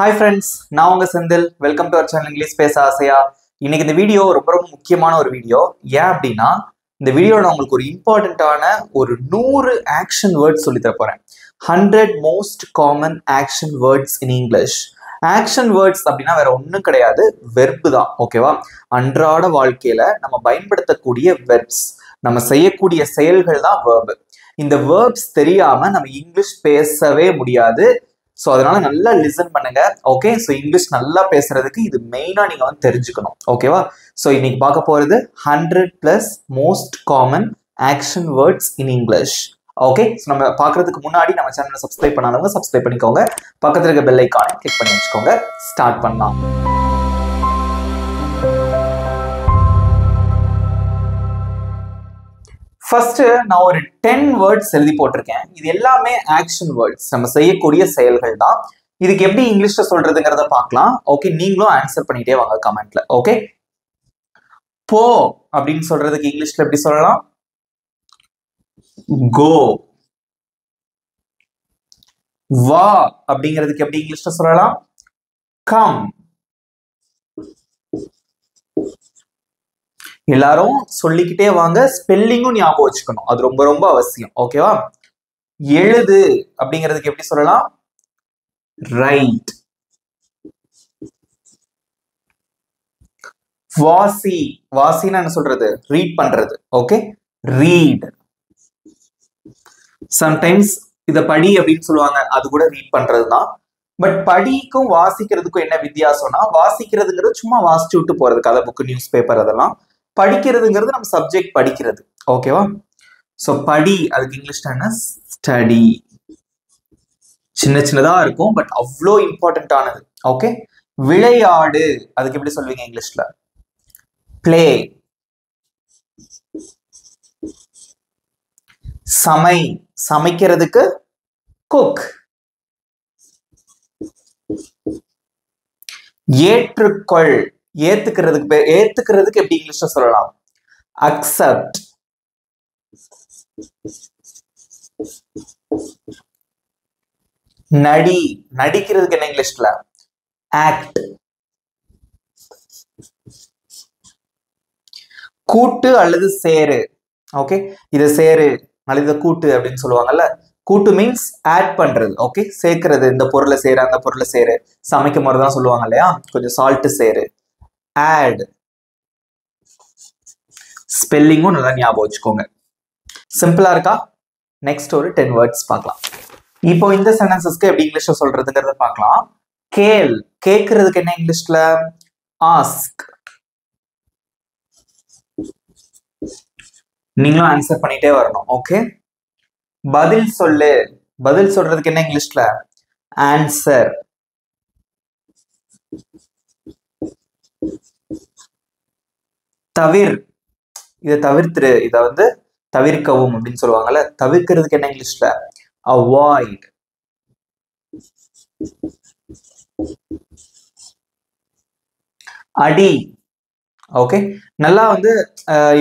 Hi friends, நான் உங்க Senthil. Welcome to our channel English பேச ஆசையா. இன்னைக்கு இந்த வீடியோ ரொம்ப முக்கியமான ஒரு வீடியோ. ஏன் அப்படின்னா இந்த வீடியோல நான் உங்களுக்கு ஒரு இம்பார்ட்டன்டான ஒரு 100 ஆக்ஷன் வேர்ட்ஸ் சொல்லி தர போறேன். 100 most common action words in English. Action words அப்படின்னா வேற ஒன்றும் கிடையாது, வெர்பு தான். ஓகேவா? அன்றாட வாழ்க்கையில நம்ம பயன்படுத்தக்கூடிய வெர்ப்ஸ், நம்ம செய்யக்கூடிய செயல்கள் தான் வேர்பு. இந்த வேர்ப்ஸ் தெரியாம நம்ம இங்கிலீஷ் பேசவே முடியாது. ஸோ அதனால நல்லா லிசன் பண்ணுங்க. ஓகே, ஸோ இங்கிலீஷ் நல்லா பேசுறதுக்கு இது மெயினா நீங்க வந்து தெரிஞ்சுக்கணும். ஓகேவா? ஸோ இன்னைக்கு பார்க்க போறது 100+ most common action words in English. Okay, so நம்ம பார்க்கறதுக்கு முன்னாடி நம்ம சேனலை சப்ஸ்கிரைப் பண்ணாதவங்க சப்ஸ்கிரைப் பண்ணிக்கோங்க. பக்கத்துல இருக்க பெல் ஐக்கானை கிளிக் பண்ணி வச்சுக்கோங்க. ஸ்டார்ட் பண்ணலாம். ஃபர்ஸ்ட் நான் ஒரு 10 வேர்ட்ஸ் எழுதி போட்டிருக்கேன். இது எல்லாமே ஆக்ஷன் வேர்ட்ஸ், நம்ம செய்யக்கூடிய செயல்கள் தான். இதுக்கு எப்படி இங்கிலீஷ்ல சொல்றதுங்கிறத பார்க்கலாம். ஓகே, நீங்களும் ஆன்சர் பண்ணிட்டே வாங்க கமெண்ட்ல. ஓகே, போ அப்படின்னு சொல்றதுக்கு இங்கிலீஷ்ல எப்படி சொல்லலாம்? கோ. வா அப்படிங்கிறதுக்கு எப்படி இங்கிலீஷ்ல சொல்லலாம்? கம். எல்லாரும் சொல்லிக்கிட்டே வாங்க, ஸ்பெல்லிங்கும் ஞாபகம் வச்சுக்கணும், அது ரொம்ப ரொம்ப அவசியம். ஓகேவா? எழுது அப்படிங்கிறதுக்கு எப்படி சொல்லலாம்? ரைட். வாசி, வாசின்னு என்ன சொல்றது? ரீட் பண்றது. Okay, read. சம்டைம்ஸ் இத படி அப்படின்னு சொல்லுவாங்க, அது கூட ரீட் பண்றது தான். பட் படிக்கும் வாசிக்கிறதுக்கும் என்ன வித்தியாசம்னா, வாசிக்கிறதுங்கிறது சும்மா வாசிச்சு விட்டு போறது, கதை புக்கு, நியூஸ் பேப்பர் அதெல்லாம். படிக்கிறதுங்கிறது நம்ம சப்ஜெக்ட் படிக்கிறது. ஓகேவா? சோ படி, அதுக்கு இங்கிலீஷ்ல என்ன? ஸ்டடி. சின்ன சின்னதா இருக்கும், பட் அவ்வளோ இம்பார்ட்டன்டானது. ஓகே, விளையாடு, அதுக்கு எப்படி சொல்வீங்க இங்கிலீஷ்ல? பிளே. சமை, சமைக்கிறதுக்கு குக். ஏற்றுக்கொள், ஏத்துக்கிறதுக்கு எப்படி இங்கிலீஷ்ல சொல்லலாம்? அக்செப்ட். நடி, நடிக்கிறதுக்கு என்ன இங்கிலீஷ்ல? ஆக்ட். கூட்டு அல்லது சேரு. ஓகே, இத சேரு அல்லது கூட்டு அப்படின்னு சொல்லுவாங்கல்ல. கூட்டு மீன்ஸ் ஆட் பண்றது. ஓகே, சேர்க்கிறது, இந்த பொருளை சேரு அந்த பொருளை சேரு, சமைக்கும் போது தான் சொல்லுவாங்க இல்லையா, கொஞ்சம் சால்ட் சேரு. ஆட். ஸ்பெல்லிங்கும் நல்லா ஞாபகம் வச்சுக்கோங்க. சிம்பிளா இருக்கா? நெக்ஸ்ட் ஒரு 10 வேர்ட்ஸ் பார்க்கலாம். இப்போ இந்த சென்டென்சஸ்க்கு எப்படி இங்கிலீஷ்ல சொல்றதுங்கிறத பார்க்கலாம். கேள், கேட்கறதுக்கு என்ன இங்கிலீஷ்ல? ஆஸ்க். நீங்களும் ஆன்சர் பண்ணிட்டே வரணும். ஓகே, பதில் சொல்லு, பதில் சொல்றதுக்கு என்ன இங்கிலீஷ்ல? ஆன்சர். தவிர், இதை தவிர்த்துரு, இதை வந்து தவிர்க்கவும் அப்படின்னு சொல்லுவாங்கல்ல. தவிர்க்கிறதுக்கு என்ன இங்கிலீஷ்ல? அவாய்ட். அடி. ஓகே, நல்லா வந்து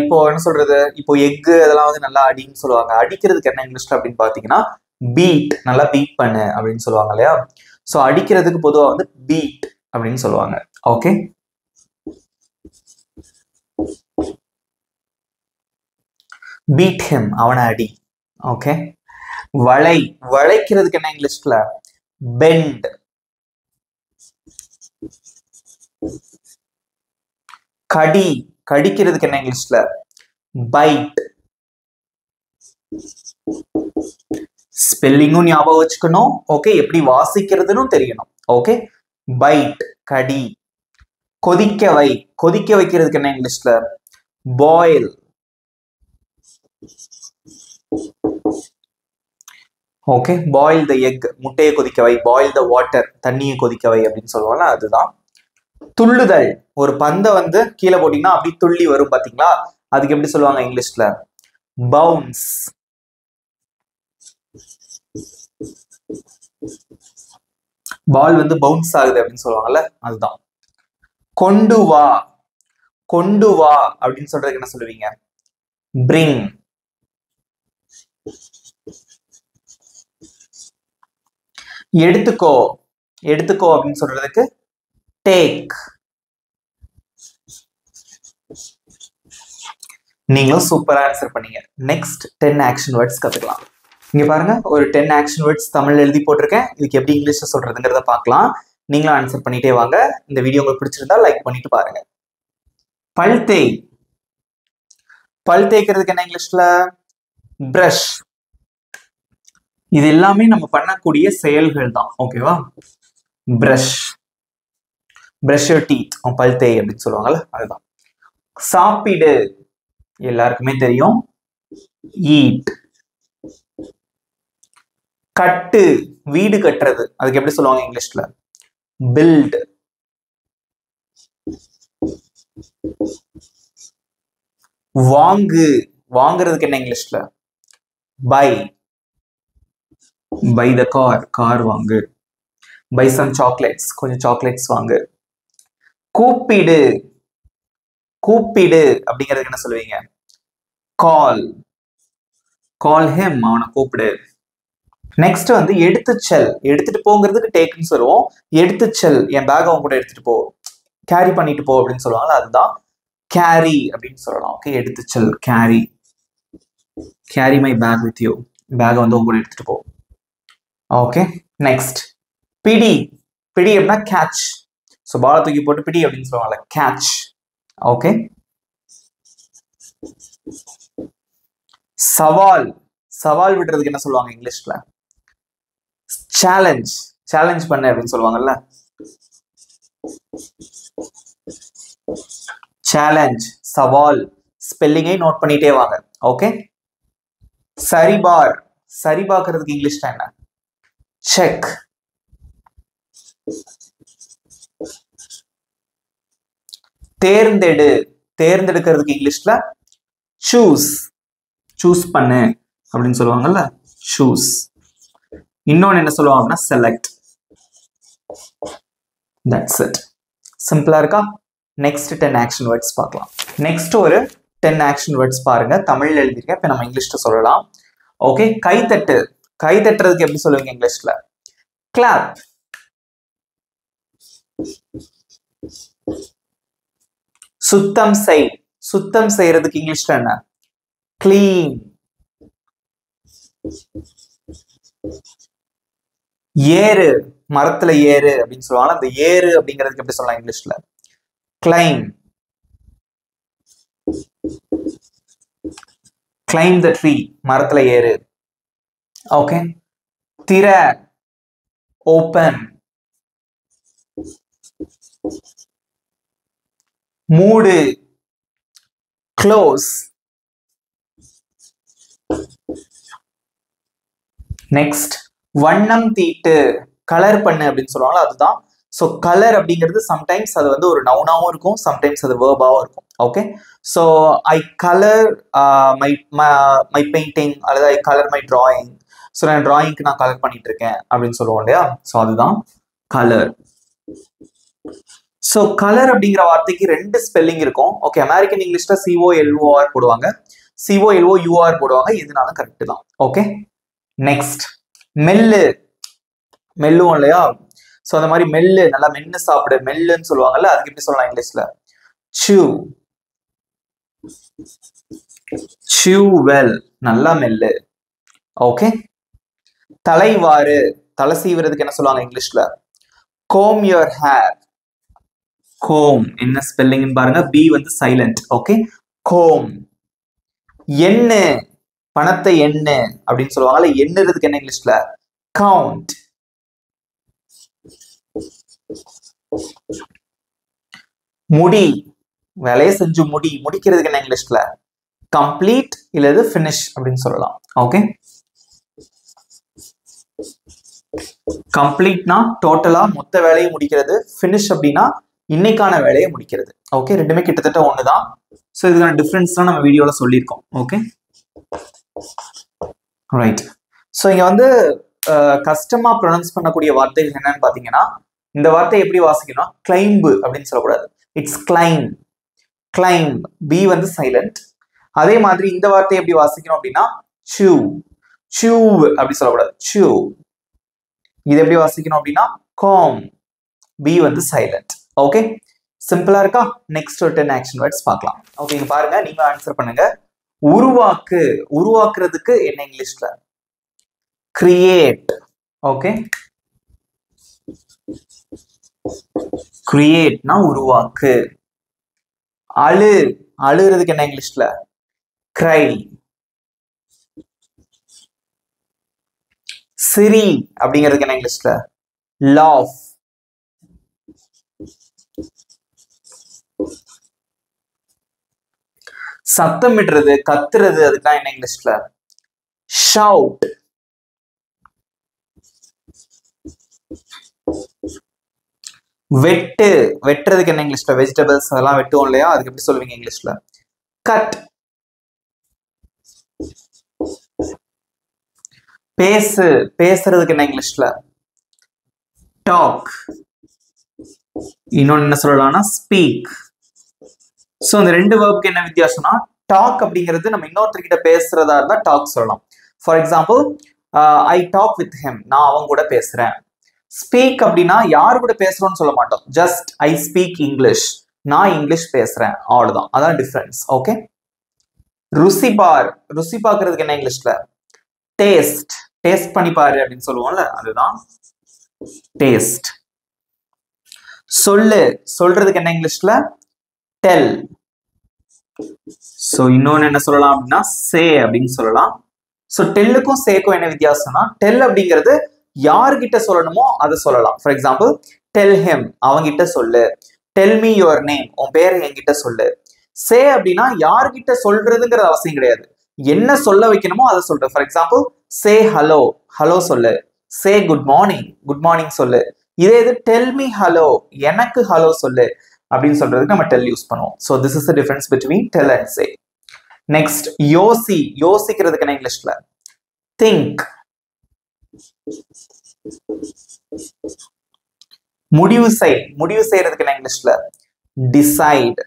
இப்போ என்ன சொல்றது, இப்போ எக்கு அதெல்லாம் வந்து நல்லா அடின்னு சொல்லுவாங்க. அடிக்கிறதுக்கு என்ன இங்கிலீஷ்ல அப்படின்னு பாத்தீங்கன்னா பீட், நல்லா பீட் பண்ணு அப்படின்னு சொல்லுவாங்க இல்லையா. சோ அடிக்கிறதுக்கு பொதுவா வந்து பீட் அப்படின்னு சொல்லுவாங்க. ஓகே, பீட் ஹிம், அவனை அடி. ஓகே, வளை, வளைக்கிறதுக்கு என்ன இங்கிலீஷ்ல? பெண்ட். கடி, கடிக்கிறதுக்கு என்ன இங்கிலீஷ்ல? பைட். ஸ்பெல்லிங்கும் ஞாபகம் வச்சுக்கணும். ஓகே, எப்படி வாசிக்கிறதுன்னு தெரியணும். ஓகே, பைட், கடி. கொதிக்க வை, கொதிக்க வைக்கிறதுக்கு என்ன இங்கிலீஷ்ல? Boil. Okay, boil the egg, முட்டையை கொதிக்க வை. பாயில் த வாட்டர், தண்ணியை கொதிக்க வை அப்படின்னு சொல்லுவாங்க, அதுதான். துள்ளுதல், ஒரு பந்தை வந்து கீழே போட்டீங்கன்னா அப்படி துள்ளி வரும் பாத்தீங்களா, அதுக்கு எப்படி சொல்லுவாங்க இங்கிலீஷ்ல? பவுன்ஸ். பால் வந்து பவுன்ஸ் ஆகுது அப்படின்னு சொல்லுவாங்கல்ல, அதுதான். கொண்டு வா, கொண்டு வா அப்படின்னு சொல்றதுக்கு என்ன சொல்லுவீங்க? பிரிங். எடுத்துக்கோ, எடுத்துக்கோ அப்படின்னு சொல்றதுக்கு டேக். நீங்களும் சூப்பரா ஆன்சர் பண்ணீங்க. நெக்ஸ்ட் 10 ஆக்ஷன் வேர்ட்ஸ் கத்துக்கலாம். இங்க பாருங்க, ஒரு 10 ஆக்ஷன் வேர்ட்ஸ் தமிழ்ல எழுதி போட்டிருக்கேன். இதுக்கு எப்படி இங்கிலீஷ்ல சொல்றதுங்கிறத பார்க்கலாம். நீங்களும் ஆன்சர் பண்ணிட்டே வாங்க. இந்த வீடியோ உங்களுக்கு பிடிச்சிருந்தா லைக் பண்ணிட்டு பாருங்க. பல் தேய். பல் தேய்க்கிறதுக்கு என்ன இங்கிலீஷ்ல? பிரஷ். இது எல்லாமே நம்ம பண்ணக்கூடிய செயல்கள் தான். ஓகேவா? பிரஷ், பிரஷ் யுவர் டீத், பல் தேய் அப்படின்னு சொல்லுவாங்கல்ல, அதுதான். சாப்பிடு, எல்லாருக்குமே தெரியும், ஈட். கட்டு, வீடு கட்டுறது, அதுக்கு எப்படி சொல்லுவாங்க இங்கிலீஷ்ல? பில்ட். வாங்கு, வாங்குறதுக்கு என்ன இங்கிலீஷ்ல? Buy. Buy the car, car வாங்கு. பை சம் சாக்லேட்ஸ், கொஞ்சம் சாக்லேட்ஸ் வாங்கு. கூப்பிடு, கூப்பிடு அப்படிங்கிறதுக்கு என்ன சொல்லுவீங்க? கால். கால் ஹிம், அவனை கூப்பிடு. நெக்ஸ்ட் வந்து எடுத்து செல். எடுத்துட்டு போங்கிறதுக்கு டேக்குன்னு சொல்லுவோம். எடுத்து செல், என் பேக் அவன் கூட எடுத்துட்டு போ, கேரி பண்ணிட்டு போ அப்படின்னு சொல்லுவாங்க, அதுதான் கேரி அப்படின்னு சொல்லலாம். ஓகே, எடுத்து செல், carry. Carry my bag with you, bag வந்து உங்க கூட எடுத்துட்டு போ. ஓகே, நெக்ஸ்ட் பிடி. பிடி அப்படின்னா கேட்ச். ஸோ பால தூக்கி போட்டு பிடி அப்படின்னு சொல்லுவாங்கல்ல, கேட்ச். ஓகே, சவால். சவால் விடுறதுக்கு என்ன சொல்லுவாங்க இங்கிலீஷ்ல? சேலஞ்ச். சேலஞ்ச் பண்ண அப்படின்னு சொல்லுவாங்கல்ல, சேலஞ்ச், சவால். ஸ்பெல்லிங்கை நோட் பண்ணிட்டே வாங்க. ஓகே, சரிபார். சரி பார்க்கிறதுக்கு இங்கிலீஷ்ல என்ன? செக். தேர்ந்தெடு. தேர்ந்தெடுக்கிறதுக்கு இங்கிலீஷ்ல சூஸ். சூஸ் பண்ணு அப்படின்னு சொல்லுவாங்கல்ல, சூஸ். இன்னொன்னு என்ன சொல்லுவாங்க அப்படின்னா செலக்ட். That's it. சிம்பிளா இருக்கா? நெக்ஸ்ட் 10 ஆக்ஷன் வேர்ட்ஸ் பார்க்கலாம். நெக்ஸ்ட் ஒரு 10 ஆக்ஷன் வேர்ட்ஸ் பாருங்க, தமிழ்ல எழுதிருக்கேன், இப்ப நம்ம இங்கிலீஷ்ல சொல்லலாம். ஓகே, கைத்தட்டு. கை தட்டுறதுக்கு எப்படி சொல்லுவீங்க இங்கிலீஷ்ல? கிளாப். சுத்தம் செய். சுத்தம் செய்யறதுக்கு இங்கிலீஷ்ல என்ன? கிளீன். ஏறு. மரத்துல ஏறு அப்படின்னு சொல்லுவாங்க, அந்த ஏறு அப்படிங்கிறதுக்கு எப்படி சொல்லலாம் இங்கிலீஷ்ல? கிளைம். கிளைம் த ட்ரீ, மரத்துல ஏறு. ஓகே, திற, ஓபன். மூடு, க்ளோஸ். நெக்ஸ்ட் வண்ணம் தீட்டு, கலர் பண்ணு அப்படின்னு சொல்லுவாங்க, அதுதான். ஸோ கலர் அப்படிங்கிறது சம்டைம்ஸ் அது வந்து ஒரு நவுனாவும் இருக்கும், சம்டைம்ஸ் அது வேர்பாவும் இருக்கும். Okay, so I colour my my painting அல்லது ஐ கலர் மை டிராயிங். ஸோ நான் டிராயிங்க்கு நான் கலர் பண்ணிட்டு இருக்கேன் அப்படின்னு சொல்லுவோம் இல்லையா, ஸோ அதுதான் கலர். ஸோ கலர் அப்படிங்கிற வார்த்தைக்கு 2 ஸ்பெல்லிங் இருக்கும். ஓகே, அமெரிக்கன் இங்கிலீஷ்ல COLOR போடுவாங்க, COLOUR போடுவாங்க, எதுனாலும் கரெக்ட் தான். Okay, next மெல்லு. மெல்லுவோம் இல்லையா, ஸோ அந்த மாதிரி மெல்லு, நல்லா மென்னு சாப்பிடு, மெல்லுன்னு சொல்லுவாங்கல்ல, அதுக்கு எப்படி சொல்லலாம் இங்கிலீஷ்ல? chew. chew well, நல்லா மெல்லு. ஓகே, தலைவாறு. தலை சீவுறதுக்கு என்ன சொல்லுவாங்க இங்கிலீஷ்ல? comb your hair. comb என்ன ஸ்பெல்லிங் பாருங்க, B வந்து சைலண்ட். Okay, comb. எண்ணு. பணத்தை எண்ணு அப்படின்னு சொல்லுவாங்கல்ல, எண்ணுறதுக்கு என்ன இங்கிலீஷ்ல? count. முடி. வேலையை செஞ்சு முடி. முடிக்கிறதுக்கு என்ன இங்கிலீஷ்ல? கம்ப்ளீட் இல்லது ஃபினிஷ் அப்படின்னு சொல்லலாம். ஓகே, கம்ப்ளீட்னா டோட்டலா மொத்த வேலையை முடிக்கிறது, ஃபினிஷ் அப்படின்னா இன்னைக்கான வேலையை முடிக்கிறது. ஓகே, ரெண்டுமே கிட்டத்தட்ட ஒண்ணுதான். ஸோ இதுக்கான டிஃபரன்ஸ் தான் நம்ம வீடியோல சொல்லியிருக்கோம். Okay, right. ஸோ இங்க வந்து கஷ்டமா ப்ரொனவுன்ஸ் பண்ணக்கூடிய வார்த்தைகள் என்னன்னு பாத்தீங்கன்னா, இந்த வார்த்தை எப்படி வாசிக்கணும்? கிளைம்பு அப்படின்னு சொல்லக்கூடாது, இட்ஸ் கிளைம். கிளைம், B வந்து சைலண்ட். அதே மாதிரி இந்த வார்த்தை எப்படி வாசிக்கணும் அப்படின்னா chew. chew அப்படி சொல்லக்கூடாது, chew. இது எப்படி வாசிக்கணும் அப்படின்னா calm. B வந்து silent. ஓகே, சிம்பிளா இருக்கா? நெக்ஸ்ட் ஒரு 10 ஆக்ஷன் வேர்ட்ஸ் பார்க்கலாம். ஓகே, இங்க பாருங்க, நீங்க ஆன்சர் பண்ணுங்க. உருவாக்கு, உருவாக்குறதுக்கு என்ன இங்கிலீஷ்ல? கிரியேட். ஓகே, கிரியேட்னா உருவாக்கு. அழு, அழுகிறதுக்கு என்ன இங்கிலீஷ்ல? கிரை. சிரி அப்படிங்கிறதுக்கு என்ன இங்கிலீஷ்ல? லாஃப். சத்தமிடுறது, கத்துறது, அதுதான் என்ன இங்கிலீஷ்ல? ஷவுட். வெட்டு, வெட்டுறதுக்கு என்ன இங்கிலீஷ்ல? வெஜிடபிள்ஸ் அதெல்லாம் வெட்டுவோம் இல்லையா, அதுக்கு எப்படி சொல்லுவீங்க இங்கிலீஷ்ல? கட். பேசு, பேசுறதுக்கு என்ன இங்கிலீஷ்ல? டாக். இன்னொன்னு என்ன சொல்லலாம்னா ஸ்பீக். சோ இந்த ரெண்டு வேர்புக்கு என்ன வித்தியாசம்னா, டாக் அப்படிங்கிறது நம்ம இன்னொருத்தர்கிட்ட பேசுறதா இருந்தா டாக் சொல்லலாம். For example, I talk with him, நான் அவங்க கூட பேசுறேன். ஸ்பீக் அப்படின்னா யாரு கூட பேசுறோம்னு சொல்ல மாட்டோம், ஜஸ்ட் ஐ ஸ்பீக் இங்கிலீஷ், நான் இங்கிலீஷ் பேசுறேன், அவ்வளவுதான். அதான் டிஃபரன்ஸ். ஓகே, ருசி பார், ருசி பார்க்கிறதுக்கு என்ன இங்கிலீஷ்ல? டேஸ்ட். டேஸ்ட் பண்ணி பாரு அப்படின்னு சொல்லுவோம்ல, அதுதான் டேஸ்ட். சொல்லு, சொல்றதுக்கு என்ன இங்கிலீஷ்ல? டெல். சோ இன்னொன்னு என்ன சொல்லலாம் அப்படின்னா சே அப்படின்னு சொல்லலாம். சோ டெல்லுக்கும் சேக்கும் என்ன வித்தியாசம்னா, டெல் அப்படிங்கிறது யார்கிட்ட சொல்லணுமோ அதை சொல்லலாம். ஃபார் எக்ஸாம்பிள், டெல் ஹிம், அவங்கிட்ட சொல்லு. டெல் மீ யுவர் நேம், உன் பேரை என்கிட்ட சொல்லு. சே அப்படின்னா யார்கிட்ட சொல்றதுங்கிற அவசியம் கிடையாது, என்ன சொல்ல வைக்கணுமோ அதை சொல்ற. For example, say hello, hello சொல்லு. Say good morning, good morning சொல்லு. இதே இது டெல் மீ ஹலோ, எனக்கு ஹலோ சொல்லு அப்படின்னு சொல்றதுக்கு நம்ம டெல் யூஸ் பண்ணுவோம். So this is the difference between tell and say. Next, யோசி, யோசிக்கிறதுக்கு என்ன இங்கிலீஷ்ல? திங்க். முடிவு செய், முடிவு செய்யறதுக்கு என்ன இங்கிலீஷ்ல? டிசைட்.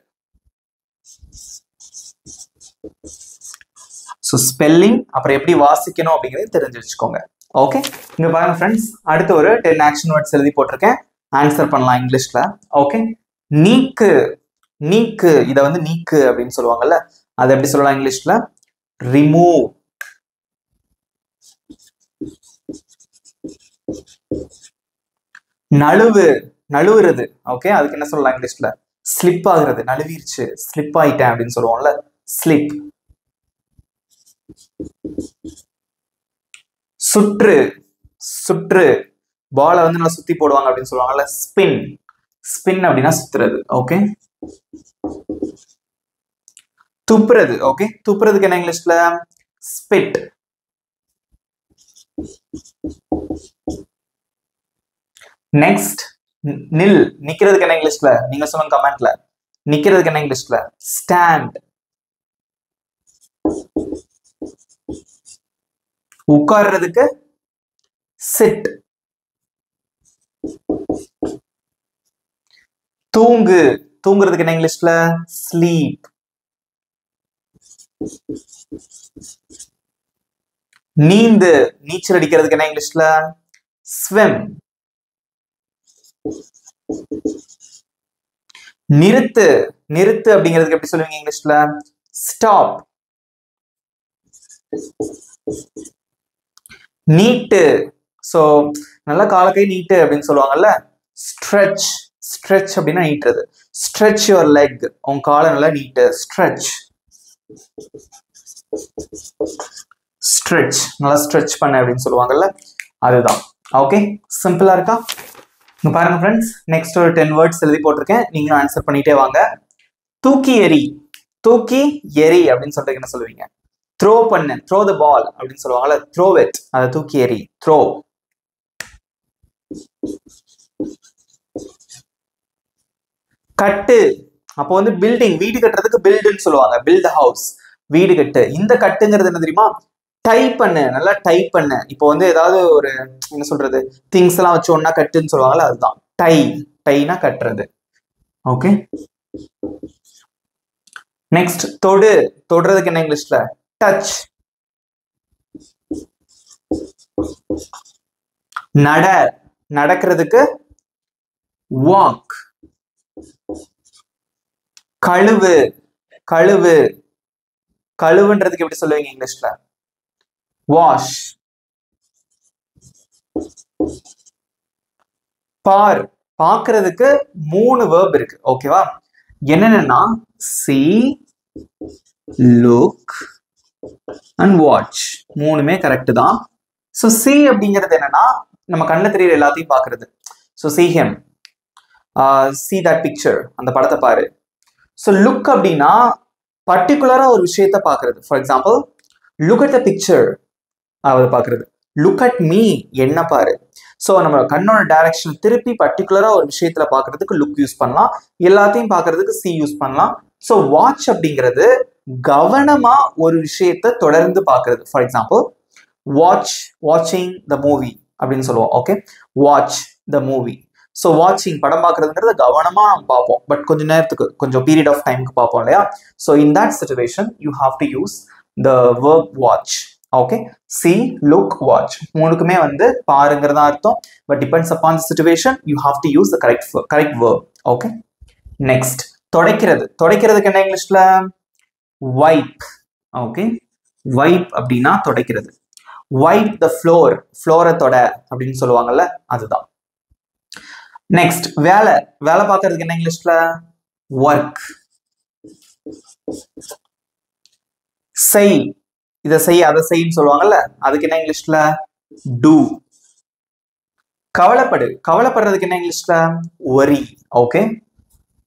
ஸோ ஸ்பெல்லிங் அப்புறம் எப்படி வாசிக்கணும் அப்படிங்கிறது தெரிஞ்சு வச்சுக்கோங்க. ஓகே, இங்க பாருங்க ஃப்ரெண்ட்ஸ், அடுத்த ஒரு 10 ஆக்ஷன் வேர்ட்ஸ் எழுதி போட்டிருக்கேன், ஆன்சர் பண்ணலாம் இங்கிலீஷ்ல. ஓகே, நீக்கு, நீக்கு, இதை வந்து நீக்கு அப்படின்னு சொல்லுவாங்கல்ல, அதை எப்படி சொல்லலாம் இங்கிலீஷ்ல? ரிமூவ். நழுவு, நழுவுறது. ஓகே, அதுக்கு என்ன சொல்லலாம் இங்கிலீஷ்ல? ஸ்லிப் ஆகுறது, நழுவிருச்சு, ஸ்லிப் ஆயிட்டேன் அப்படின்னு சொல்லுவோம்ல, ஸ்லிப். சுற்று, சுற்று, பாலை வந்து நல்லா சுத்தி போடுவாங்க அப்படின்னு சொல்லுவாங்கல்ல, ஸ்பின். ஸ்பின் அப்படின்னா சுத்துறது. ஓகே, துப்புறது. ஓகே, துப்புறதுக்கு என்ன இங்கிலீஷ்ல? ஸ்பிட். நெக்ஸ்ட், நில், நிக்கிறதுக்கு என்ன இங்கிலீஷ்ல? நீங்க சொல்லுங்க கமெண்ட்ல. நிக்கிறதுக்கு என்ன இங்கிலீஷ்ல? ஸ்டாண்ட். உட்கார்றதுக்கு சிட். தூங்கு, தூங்குறதுக்கு என்ன இங்கிலீஷ்ல? ஸ்லீப். நீந்து, நீச்சல் அடிக்கிறதுக்கு என்ன இங்கிலீஷ்ல? ஸ்விம். நிறுத்து, நிறுத்து அப்படிங்கிறதுக்கு எப்படி சொல்லுவீங்க இங்கிலீஷ்ல? ஸ்டாப். நீட்டு, சோ நல்லா காலக்கை நீட்டு அப்படின்னு சொல்லுவாங்கல்ல, ஸ்ட்ரெச். ஸ்ட்ரெச் அப்படின்னா நீட்டுறது. ஸ்ட்ரெச் யுவர் லெக், உன் காலை நல்லா நீட்டு, ஸ்ட்ரெச். ஸ்ட்ரெச், நல்லா ஸ்ட்ரெச் பண்ண அப்படின்னு சொல்லுவாங்கல்ல, அதுதான். ஓகே, சிம்பிளா இருக்கா? இங்க பாருங்க ஃப்ரெண்ட்ஸ், நெக்ஸ்ட் ஒரு 10 வேர்ட்ஸ் எழுதி போட்டிருக்கேன், நீங்களும் ஆன்சர் பண்ணிட்டே வாங்க. தூக்கி எறி, தூக்கி எறி அப்படின்னு சொல்றதுக்கு என்ன சொல்லுவீங்க? த்ரோ பண்ணு, த்ரோ த பால் அப்படின்னு சொல்லுவாங்கல்ல, த்ரோ இட், அதை தூக்கி எறி, த்ரோ. கட்டு, அப்போ வந்து பில்டிங், வீடு கட்டுறதுக்கு பில்டுன்னு சொல்லுவாங்க, பில்ட் ஹவுஸ், வீடு கட்டு. இந்த கட்டுங்கிறது என்ன தெரியுமா? டைப் பண்ணு, நல்லா டைப் பண்ணு. இப்போ வந்து ஏதாவது ஒரு என்ன சொல்றது, திங்ஸ் எல்லாம் வச்சு ஒன்னா கட்டுன்னு சொல்லுவாங்கல்ல, அதுதான் டை. டைனா கட்டுறது. ஓகே, நெக்ஸ்ட், தொடு, தொடுறதுக்கு என்ன இங்கிலீஷ்ல? டச். நட, நடக்கிறதுக்கு வாக். கழுவு, கழுவு, கழுவுன்றதுக்கு எப்படி சொல்லுவீங்க இங்கிலீஷ்ல? வாஷ். பார், பார்க்கிறதுக்கு 3 verb இருக்கு. ஓகேவா? என்னென்னா see, look and watch. 3மே கரெக்ட் தான். ஸோ see அப்படிங்கிறது என்னன்னா நம்ம கண்ணில் தெரியற எல்லாத்தையும் பார்க்கறது. So see him, see that picture, அந்த படத்தை பாரு. ஸோ லுக் அப்படின்னா பர்டிகுலரா ஒரு விஷயத்த பார்க்கறது. For example look at the picture, அதை பார்க்கறது. லுக் அட் மீ, என்ன பாரு. ஸோ நம்ம கண்ணோட டைரக்ஷன் திருப்பி பர்டிகுலரா ஒரு விஷயத்துல பார்க்கறதுக்கு லுக் யூஸ் பண்ணலாம், எல்லாத்தையும் பார்க்கறதுக்கு சி யூஸ் பண்ணலாம். ஸோ வாட்ச் அப்படிங்கிறது கவனமா ஒரு விஷயத்த தொடர்ந்து பார்க்கறது. ஃபார் எக்ஸாம்பிள் வாட்சிங் த மூவி அப்படின்னு சொல்லுவோம். Okay, watch the movie. So வாட்சிங், படம் பார்க்கறதுங்கிறது கவனமா நம்ம பார்ப்போம், பட் கொஞ்சம் நேரத்துக்கு, கொஞ்சம் பீரியட் ஆஃப் டைமுக்கு பார்ப்போம் இல்லையா? So in that situation you have to use the verb watch. Okay, see, look, watch. 3க்குமே வந்து பாருங்கிறதா அர்த்தம், but depends upon the situation you have to use the correct verb. ஓகே, நெக்ஸ்ட் துடைக்கிறது. துடைக்கிறதுக்கு என்ன இங்கிலீஷ்ல? வைப். ஓகே, வைப் அப்படின்னா துடைக்கிறது. வைப் த ஃப்ளோர், ஃப்ளோரை தொட அப்படின்னு சொல்லுவாங்கல்ல, அதுதான். நெக்ஸ்ட் வேலை. வேலை பார்க்கறதுக்கு என்ன இங்கிலீஷ்ல? ஒர்க். செய், இதை செய் அதை செய்ன்னு சொல்லுவாங்கல்ல, அதுக்கு என்ன இங்கிலீஷ்ல? டூ. கவலைப்படு, கவலைப்படுறதுக்கு என்ன இங்கிலீஷ்ல? worry. ஓகே,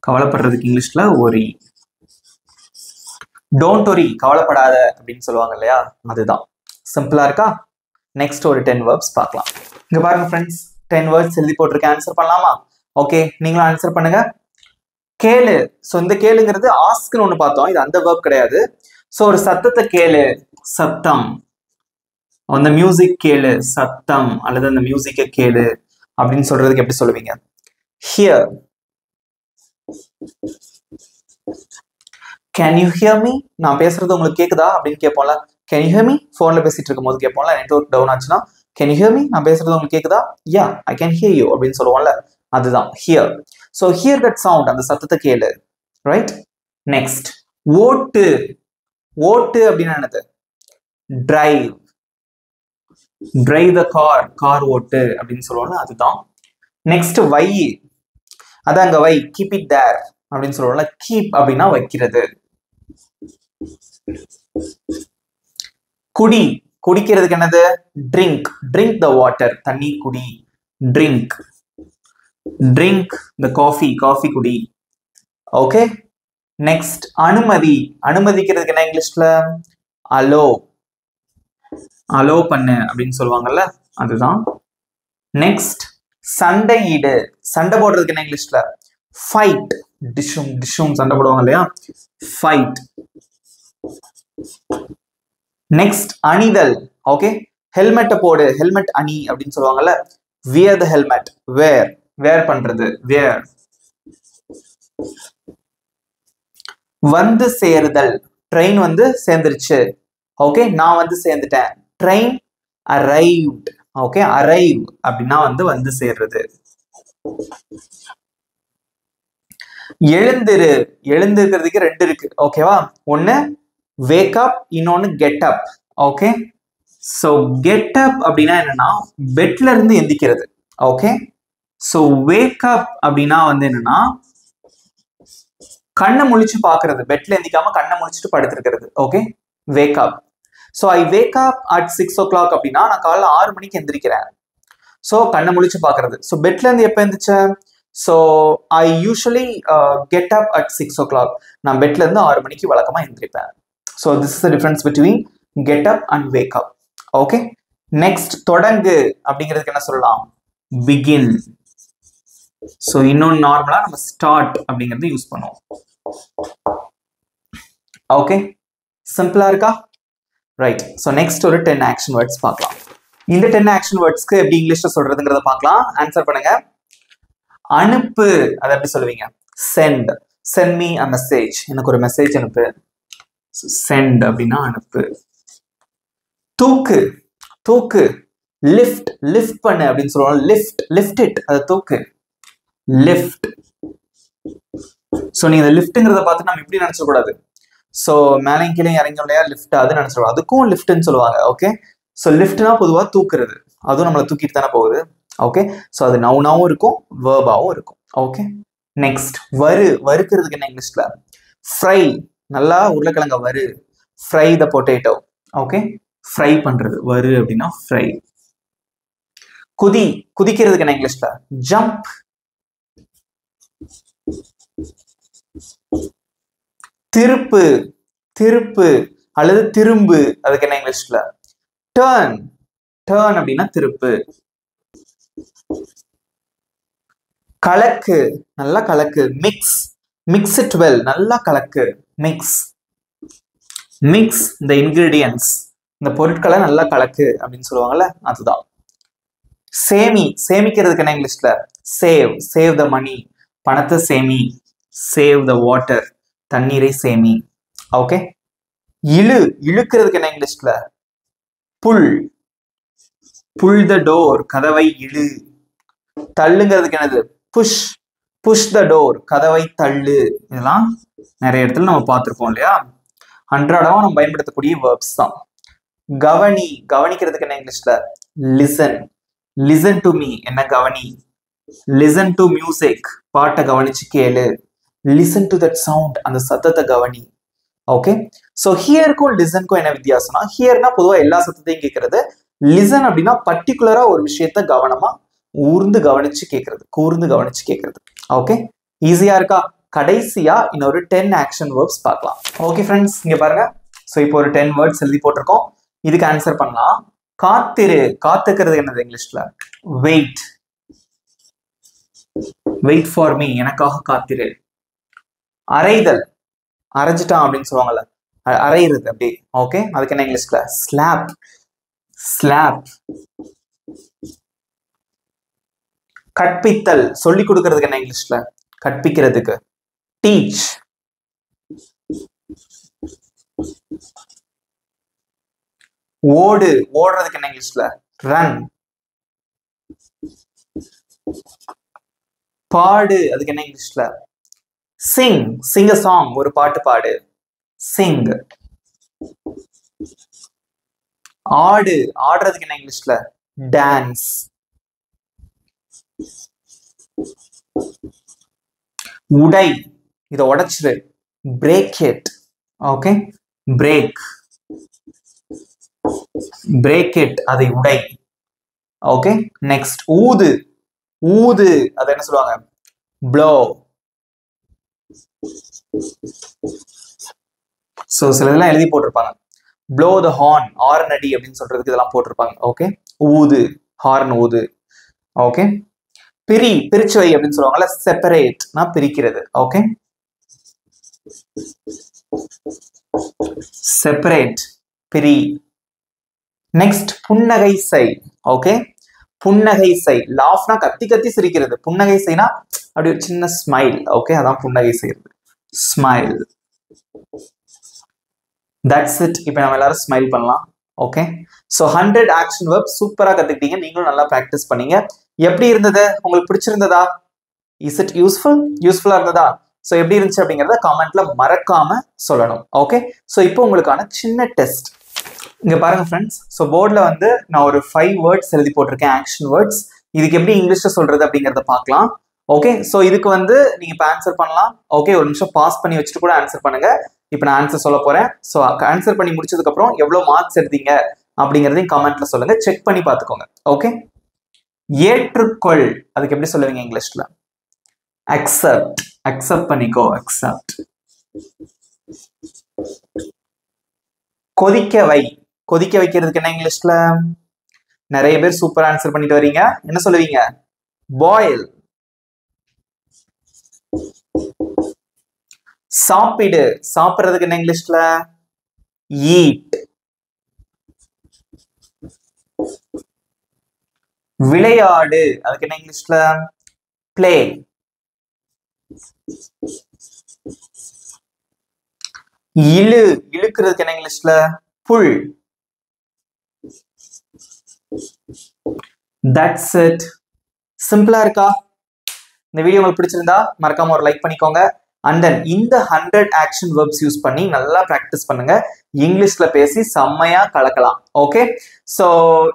கவலைப்படுறதுக்கு இங்கிலீஷ்ல worry. டோன்ட் worry, கவலைப்படாத அப்படின்னு சொல்லுவாங்க இல்லையா, அதுதான். சிம்பிளா இருக்கா? நெக்ஸ்ட் ஒரு 10 verbs பார்க்கலாம். இங்க பாருங்க ஃப்ரெண்ட்ஸ், 10 words எழுதி போட்டிருக்கேன். ஆன்சர் பண்ணலாமா? ஓகே, நீங்களும் ஆன்சர் பண்ணுங்க. கேளு. ஸோ இந்த கேளுங்கிறது ஆஸ்க்னு ஒன்று பார்த்தோம், இது அந்த verb கிடையாது. ஸோ ஒரு சத்தத்தை கேளு, சத்தம். அந்த மியூசிக் கேளு, சத்தம், அல்லது அந்த மியூசிக்கை கேளு அப்படின்னு சொல்றதுக்கு எப்படி சொல்லுவீங்க? Hear. Can you hear me? நான் பேசுறது உங்களுக்கு கேக்குதா அப்படின்னு கேட்போம்ல. Can you hear me? போன்ல பேசிட்டு இருக்கும் போது கேட்போம்ல, நெட்வொர்க் டவுன் ஆச்சுன்னா கேன் யூ ஹியர் மீ? நான் பேசுறது உங்களுக்கு கேக்குதா? Yeah, I can hear you அப்படின்னு சொல்லுவோம்ல, அதுதான் hear. So hear that sound, அந்த சத்தத்தை கேளு. ரைட். நெக்ஸ்ட் ஓட்டு. ஓட்டு அப்படின்னு என்னது? Drive. Drive the car, car ஓட்டு அப்படின்னு சொல்லுவோம்ல, அதுதான். நெக்ஸ்ட் வை, அதான் அங்க வை, கீப் இட் தேர் அப்படின்னு சொல்லுவோம்ல. கீப் அப்படின்னா வைக்கிறது. குடி, குடிக்கிறதுக்கு என்னது? ட்ரிங்க். ட்ரிங்க் த வாட்டர், தண்ணி குடி. ட்ரிங்க். ட்ரிங்க் த காஃபி, காஃபி குடி. ஓகே, நெக்ஸ்ட் அனுமதி. அனுமதிக்கிறதுக்கு என்ன இங்கிலீஷ்ல? அலோ. அலோ பண்ணு அப்படின்னு சொல்லுவாங்கல்ல, அதுதான். நெக்ஸ்ட் சண்டையிடு. சண்டை போடுறதுக்கு என்ன இங்கிலீஷ்ல? ஃபைட். டிஷும் டிஷும் சண்டை போடுவாங்க இல்லையா, ஃபைட். நெக்ஸ்ட் அணிதல். ஓகே, ஹெல்மெட்டை போடு, ஹெல்மெட் அணி அப்படின்னு சொல்லுவாங்கல்ல. வியர் த ஹெல்மெட், வேர், வேர் பண்றது, வேர். வந்து சேருதல். ட்ரெயின் வந்து சேர்ந்துருச்சு. ஓகே, நான் வந்து சேர்ந்துட்டேன். Train arrived. ஓகே, அரைவ் அப்படின்னா வந்து சேர்றது. எழுந்திரு. எழுந்திருக்கிறதுக்கு 2 இருக்கு. ஓகேவா? ஒன்னு வேக் அப், இன்னொன்னு get up. Okay, so get up அப்படின்னா என்னன்னா பெட்ல இருந்து எந்திக்கிறது. ஓகே, சோ வேக் அப் அப்படின்னா வந்து என்னன்னா கண்ணை முழிச்சு பாக்குறது, பெட்ல எந்திக்காம கண்ணை முழிச்சுட்டு படுத்திருக்கிறது. Okay, wake up. So I wake up at 6 o'clock அப்படின்னா நான் காலைல 6 மணிக்கு எந்திரிக்கிறேன். ஸோ கண்ணை முழிச்சு பாக்குறது. ஸோ பெட்ல இருந்து எப்போ எந்திரிச்சேன்? So I usually get up at 6 o'clock. நான் பெட்ல இருந்து 6 மணிக்கு வழக்கமா எந்திரிப்பேன். So this is the difference between get up and wake up. Okay, next தொடங்கு அப்படிங்கிறதுக்கு என்ன சொல்லலாம்? பிகின். ஸோ இன்னொன்று நார்மலா நம்ம ஸ்டார்ட் அப்படிங்கிறது யூஸ் பண்ணுவோம். ஓகே, சிம்பிளா இருக்கா? ரைட். ஸோ நெக்ஸ்ட் ஒரு 10 ஆக்ஷன் வேர்ட்ஸ் பார்க்கலாம். இந்த 10 ஆக்ஷன் வேர்ட்ஸ்க்கு எப்படி இங்கிலீஷ்ல சொல்றதுங்கிறத பார்க்கலாம். ஆன்சர் பண்ணுங்க. அனுப்பு, அதை எப்படி சொல்லுவீங்க? Send. Send me a message, எனக்கு ஒரு மெசேஜ் அனுப்பு. சென்ட் அப்படின்னா அனுப்பு. தூக்கு. தூக்கு லிஃப்ட் லிஃப்ட் பண்ணு அப்படின்னு சொல்லுவாங்க. லிஃப்ட் லிஃப்ட் இட், அதை தூக்கு. லிஃப்ட். ஸோ நீங்க இந்த லிஃப்ட்ங்கிறத பார்த்து நம்ம இப்படி நினைச்சக்கூடாது. ஸோ மேலே கீழே இறங்கி இல்லையா லிஃப்ட், அது நினைச்சிடும். அதுக்கும் லிஃப்ட்னு சொல்லுவாங்க. ஓகே, ஸோ லிஃப்ட்னா பொதுவாக தூக்குறது, அதுவும் நம்மளை தூக்கிட்டு தானே போகுது. ஓகே, ஸோ அது நவுனாவும் இருக்கும், வேர்பாவும் இருக்கும். ஓகே, நெக்ஸ்ட் வறுக்கிறதுக்கு என்ன இங்கிலீஷ்ல? ஃப்ரை. நல்லா உருளைக்கிழங்க வறு. ஃப்ரை த பொட்டேட்டோ. ஓகே, ஃப்ரை பண்றது வறு அப்படின்னா ஃப்ரை. குதிக்கிறதுக்கு என்ன இங்கிலீஷ்ல? ஜம்ப். திருப்பு திருப்பு அல்லது திரும்பு, அதுக்கு என்ன இங்கிலீஷ்ல? டர்ன். டர்ன் அப்படின்னா திருப்பு. கலக்கு, நல்லா கலக்கு. மிக்ஸ். மிக்ஸ் இட் வெல், நல்லா கலக்கு. மிக்ஸ். மிக்ஸ் த இன்கிரீடியன்ட்ஸ், இந்த பொருட்களை நல்லா கலக்கு அப்படின்னு சொல்லுவாங்கல்ல, அதுதான். சேமிக்கிறதுக்கு என்ன இங்கிலீஷ்ல? சேவ். சேவ் த மணி, பணத்தை சேமி. சேவ் த வாட்டர், தண்ணீரை சேமி. ஓகே, இழுக்கிறதுக்கு என்ன இங்கிலீஷ்ல? புல். புல் த டோர், கதவை இழு. தள்ளுங்கிறதுக்கு என்னது? புஷ். புஷ் த டோர், கதவை தள்ளு. இதெல்லாம் நிறைய இடத்துல நம்ம பார்த்திருப்போம் இல்லையா? அன்றாடமா நம்ம பயன்படுத்தக்கூடிய வேர்ப்ஸ் தான். கவனிக்கிறதுக்கு என்ன இங்கிலீஷ்ல? லிசன். லிசன் டு மீ, என்ன கவனி. லிசன் டு மியூசிக், பாட்டை கவனிச்சு கேளு. லிசன் டு தட் சவுண்ட், அந்த சத்தத்தை கவனி. ஓகே, ஸோ ஹியருக்கும் லிசனுக்கும் என்ன வித்தியாசம்னா, ஹியர்னா பொதுவாக எல்லா சத்தத்தையும் கேட்கறது. லிசன் அப்படின்னா பர்டிகுலரா ஒரு விஷயத்த கவனமா கூர்ந்து கவனிச்சு கேட்கறது. ஓகே, ஈஸியா இருக்கா? கடைசியா இன்னொரு 10 ஆக்ஷன் வேர்ப்ஸ் பார்க்கலாம். ஓகே ஃப்ரெண்ட்ஸ், இங்க பாருங்க. ஸோ இப்போ ஒரு 10 வேர்ட்ஸ் எழுதி போட்டிருக்கோம். இதுக்கு ஆன்சர் பண்ணலாம். காத்திரு. காத்துக்கிறது என்னது இங்கிலீஷ்ல? வெயிட். வெயிட் ஃபார் மீ, எனக்காக காத்திரு. அரைதல். அரைஞ்சிட்டான் அப்படின்னு சொல்லுவாங்கல்ல, அரைகிறது அப்படி. ஓகே, அதுக்கு என்ன இங்கிலீஷ்ல? ஸ்லாப். ஸ்லாப். கற்பித்தல். சொல்லி கொடுக்கறதுக்கு என்ன இங்கிலீஷ்ல? கற்பிக்கிறதுக்கு டீச். ஓடு. ஓடுறதுக்கு என்ன இங்கிலீஷ்ல? ரன். பாடு, அதுக்கு என்ன இங்கிலீஷ்ல? சிங். சிங் a song, ஒரு பாட்டு பாடு. சிங். ஆடு. ஆடுறதுக்கு என்ன இங்கிலீஷ்ல? டான்ஸ். உடை. இதை உடைச்சிரு. Break it. Okay, break. Break it, அதை உடை. ஓகே, நெக்ஸ்ட் ஊது. ஊது, அதை என்ன சொல்லுவாங்க? ப்ளோ. சோ சில இதெல்லாம் எழுதி போட்டிருப்பாங்க. ப்ளோ த ஹார்ன், ஹார்ன் அடி அப்படின்னு சொல்றதுக்கு இதெல்லாம் போட்டிருப்பாங்க. ஓகே, ஊது, ஹார்ன் ஊது. ஓகே, பிரிச்சு வை அப்படின்னு சொல்லுவாங்கல்ல, செப்பரேட்னா பிரிக்கிறது. ஓகே, செப்பரேட், பிரி. நெக்ஸ்ட் புன்னகை செய். ஓகே, புன்னகை செய். லாஃப்னா கத்தி கத்தி சிரிக்கிறது. புன்னகை செய்னா அப்படி ஒரு சின்ன ஸ்மைல். ஓகே, அதான் புன்னகை செய்யறது. ஸ்மைல். That's it. இப்போ நம்ம எல்லாரும் ஸ்மைல் பண்ணலாம். ஓகே, ஸோ 100 ஆக்ஷன் வெர்ப் சூப்பரா கத்துக்கிட்டீங்க. நீங்களும் நல்லா ப்ராக்டிஸ் பண்ணீங்க. எப்படி இருந்தது? உங்களுக்கு பிடிச்சிருந்ததா? இஸ் இட் யூஸ்ஃபுல்லா இருந்ததா? ஸோ எப்படி இருந்துச்சு அப்படிங்கிறத கமெண்ட்ல மறக்காம சொல்லணும். ஓகே, ஸோ இப்போ உங்களுக்கான சின்ன டெஸ்ட் இங்க பாருங்க ஃப்ரெண்ட்ஸ். ஸோ போர்டில் வந்து நான் ஒரு 5 வேர்ட்ஸ் எழுதி போட்டிருக்கேன், ஆக்ஷன் வேர்ட்ஸ். இதுக்கு எப்படி இங்கிலீஷ்ல சொல்றது அப்படிங்கிறத பார்க்கலாம். ஓகே, ஸோ இதுக்கு வந்து நீங்க இப்போ ஆன்சர் பண்ணலாம். ஓகே, ஒரு நிமிஷம் பாஸ் பண்ணி வச்சுட்டு கூட ஆன்சர் பண்ணுங்க. இப்போ நான் ஆன்சர் சொல்ல போறேன். ஸோ ஆன்சர் பண்ணி முடிச்சதுக்கு அப்புறம் எவ்வளவு மார்க்ஸ் எடுத்தீங்க அப்படிங்கிறதையும் கமெண்ட்ல சொல்லுங்க. செக் பண்ணி பார்த்துக்கோங்க. ஓகே, ஏற்றுக்கொள், அதுக்கு எப்படி சொல்லுவீங்க இங்கிலீஷ்ல? அக்செப்ட். அக்செப்ட் பண்ணிக்கோ, அக்செப்ட். கொதிக்க வை. கொதிக்க வைக்கிறதுக்கு என்ன இங்கிலீஷ்ல? நிறைய பேர் சூப்பர் ஆன்சர் பண்ணிட்டு வரீங்க. என்ன சொல்லுவீங்க? பாயில். சாப்பிடு. சாப்பிடுறதுக்கு என்ன இங்கிலீஷ்ல? ஈட். விளையாடு, அதுக்கு என்ன இங்கிலீஷ்ல? பிளே. இழுக்கிறதுக்கு என்ன இங்கிலீஷ்ல? புல். That's it. சிம்பிளா இருக்கா? இந்த வீடியோ உங்களுக்கு பிடிச்சிருந்தா மறக்காம ஒரு லைக் பண்ணிக்கோங்க. அண்ட் தென் இந்த 100 ஆக்ஷன் வெர்ப்ஸ் யூஸ் பண்ணி நல்லா ப்ராக்டிஸ் பண்ணுங்க. இங்கிலீஷ்ல பேசி செம்மையா கலக்கலாம். ஓகே, ஸோ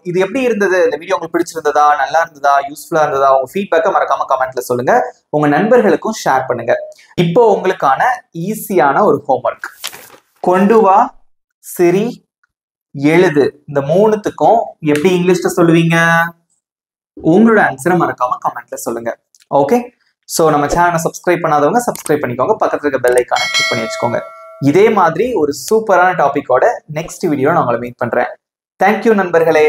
இது எப்படி இருந்தது? இந்த வீடியோ உங்களுக்கு பிடிச்சிருந்ததா, நல்லா இருந்ததா, யூஸ்ஃபுல்லா இருந்ததா? உங்க ஃபீட்பேக்கை மறக்காம கமெண்ட்ல சொல்லுங்க. உங்க நண்பர்களுக்கும் ஷேர் பண்ணுங்க. இப்போ உங்களுக்கான ஈஸியான ஒரு ஹோம்ஒர்க். கொண்டு வா, சிரி, எழுது, இந்த மூணுத்துக்கும் எப்படி இங்கிலீஷ்ல சொல்லுவீங்க? உங்களோட ஆன்சரை மறக்காம கமெண்ட்ல சொல்லுங்க. ஓகே, ஸோ நம்ம சேனலை சப்ஸ்கிரைப் பண்ணாதவங்க சப்ஸ்கிரைப் பண்ணிக்கோங்க. பக்கத்துல இருக்க பெல் ஐக்கானை கிளிக் பண்ணி வச்சுக்கோங்க. இதே மாதிரி ஒரு சூப்பரான டாபிக்கோட நெக்ஸ்ட் வீடியோ நான் உங்களை மீட் பண்றேன். தேங்க்யூ நண்பர்களே.